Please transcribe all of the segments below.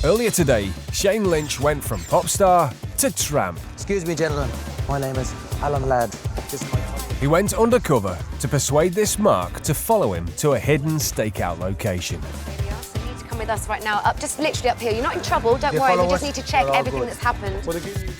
Earlier today, Shane Lynch went from pop star to tramp. Excuse me, gentlemen. My name is Alan Ladd. This is my He went undercover to persuade this Mark to follow him to a hidden stakeout location. You need to come with us right now, just literally up here. You're not in trouble, don't worry. We just need to check everything that's happened.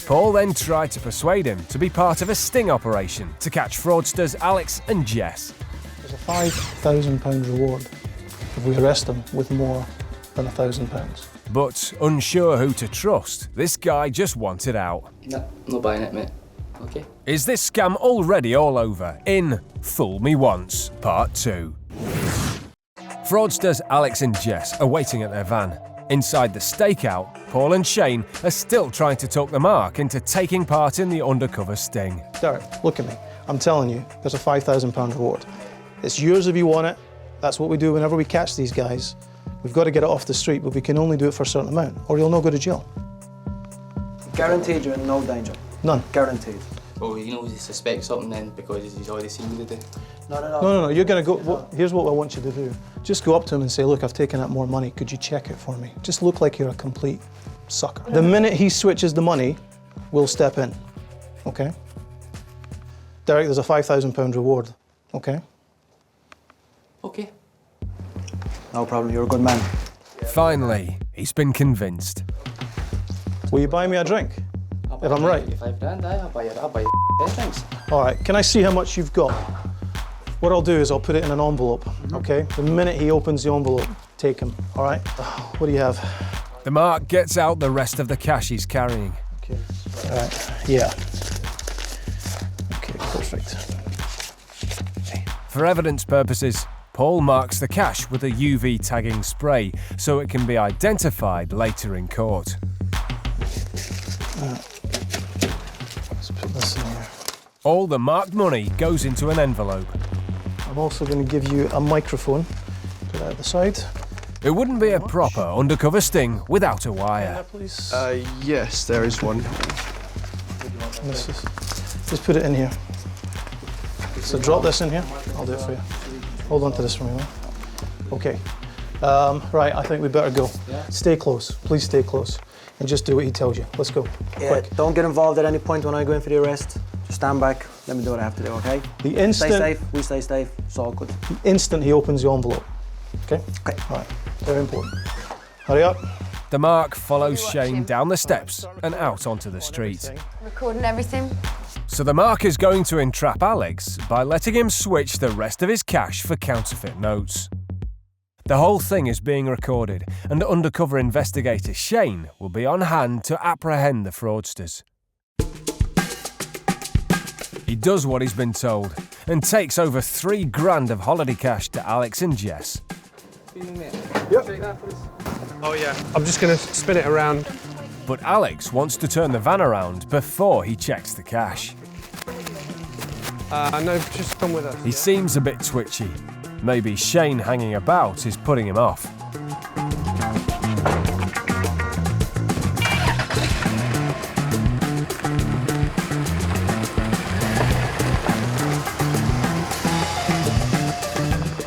Paul then tried to persuade him to be part of a sting operation to catch fraudsters Alex and Jess. There's a £5,000 reward if we arrest them with more than £1,000. But unsure who to trust, this guy just wanted out. No, not buying it, mate. Okay. Is this scam already all over in Fool Me Once, Part 2? Fraudsters Alex and Jess are waiting at their van. Inside the stakeout, Paul and Shane are still trying to talk the Mark into taking part in the undercover sting. Derek, look at me. I'm telling you, there's a £5,000 reward. It's yours if you want it. That's what we do whenever we catch these guys. We've got to get it off the street, but we can only do it for a certain amount, or you'll not go to jail. Guaranteed you're in no danger. None. Guaranteed. Oh, you know he suspects something then because he's already seen you today. No. You're going to go. Here's what I want you to do. Just go up to him and say, look, I've taken out more money. Could you check it for me? Just look like you're a complete sucker. The minute he switches the money, we'll step in. Okay? Derek, there's a £5,000 reward. Okay? Okay. No problem, you're a good man. Finally, he's been convinced. Will you buy me a drink? If I'm right. £5 grand, I'll buy you 10 drinks. All right, can I see how much you've got? What I'll do is I'll put it in an envelope, okay? The minute he opens the envelope, take him, all right? What do you have? The Mark gets out the rest of the cash he's carrying. Okay, all right, yeah. Okay, perfect. For evidence purposes, Paul marks the cash with a UV tagging spray so it can be identified later in court. Let's put this in here. All the marked money goes into an envelope. I'm also going to give you a microphone. Put that at the side. It wouldn't be a proper undercover sting without a wire. Please. Yes, there is one. Just put it in here. So drop this in here. I'll do it for you. Hold on to this for me, man. Okay. Right, I think we better go. Yeah. Stay close. Please stay close. And just do what he tells you. Let's go. Yeah, Quick. don't get involved at any point when I go in for the arrest. Just stand back, let me do what I have to do, okay? The instant, Stay safe, we stay safe, it's all good. the instant he opens the envelope. Okay? Okay. All right. Very important. Hurry up. The Mark follows Shane down the steps and out onto the street. Recording everything. So the Mark is going to entrap Alex by letting him switch the rest of his cash for counterfeit notes. The whole thing is being recorded, and undercover investigator Shane will be on hand to apprehend the fraudsters. He does what he's been told and takes over £3 grand of holiday cash to Alex and Jess. Oh yeah. I'm just gonna spin it around. But Alex wants to turn the van around before he checks the cash. No, just come with us. He seems a bit twitchy. Maybe Shane hanging about is putting him off.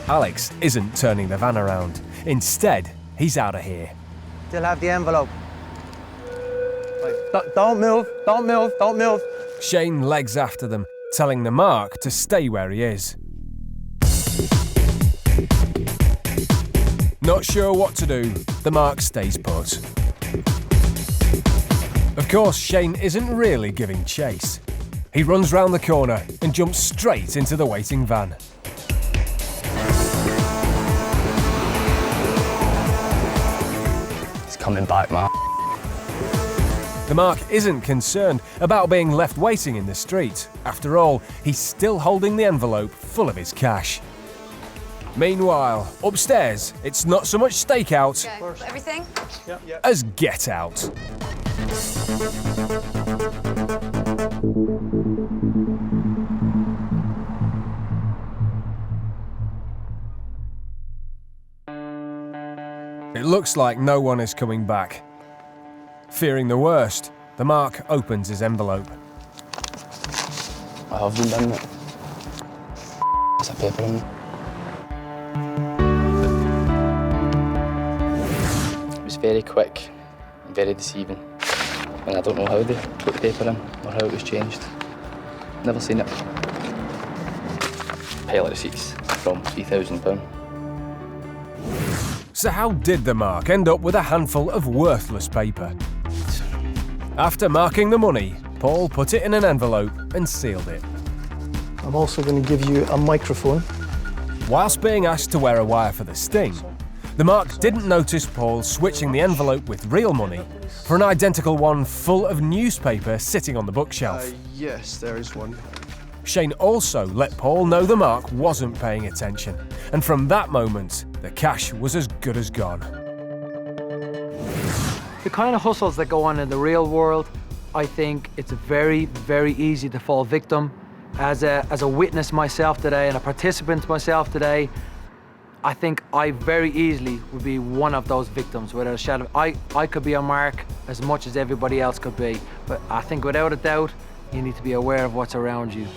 Alex isn't turning the van around. Instead, he's out of here. Still have the envelope. Don't move, don't move, don't move. Shane legs after them, telling the Mark to stay where he is. Not sure what to do, the Mark stays put. Of course, Shane isn't really giving chase. He runs round the corner and jumps straight into the waiting van. He's coming back, man. The Mark isn't concerned about being left waiting in the street. After all, he's still holding the envelope full of his cash. Meanwhile, upstairs, it's not so much stakeout Everything? as get out. It looks like no one is coming back. Fearing the worst, the Mark opens his envelope. I have been done it. There's a paper in it. It was very quick. very deceiving. And I don't know how they put the paper in or how it was changed. Never seen it. Pile of receipts from £3,000. So how did the mark end up with a handful of worthless paper? After marking the money, Paul put it in an envelope and sealed it. I'm also going to give you a microphone. Whilst being asked to wear a wire for the sting, the mark didn't notice Paul switching the envelope with real money for an identical one full of newspaper sitting on the bookshelf. Yes, there is one. Shane also let Paul know the mark wasn't paying attention, and from that moment, the cash was as good as gone. The kind of hustles that go on in the real world, I think it's very, very easy to fall victim. As a witness myself today and a participant myself today, I think I very easily would be one of those victims without a shadow. I could be a mark as much as everybody else could be, but I think without a doubt, you need to be aware of what's around you.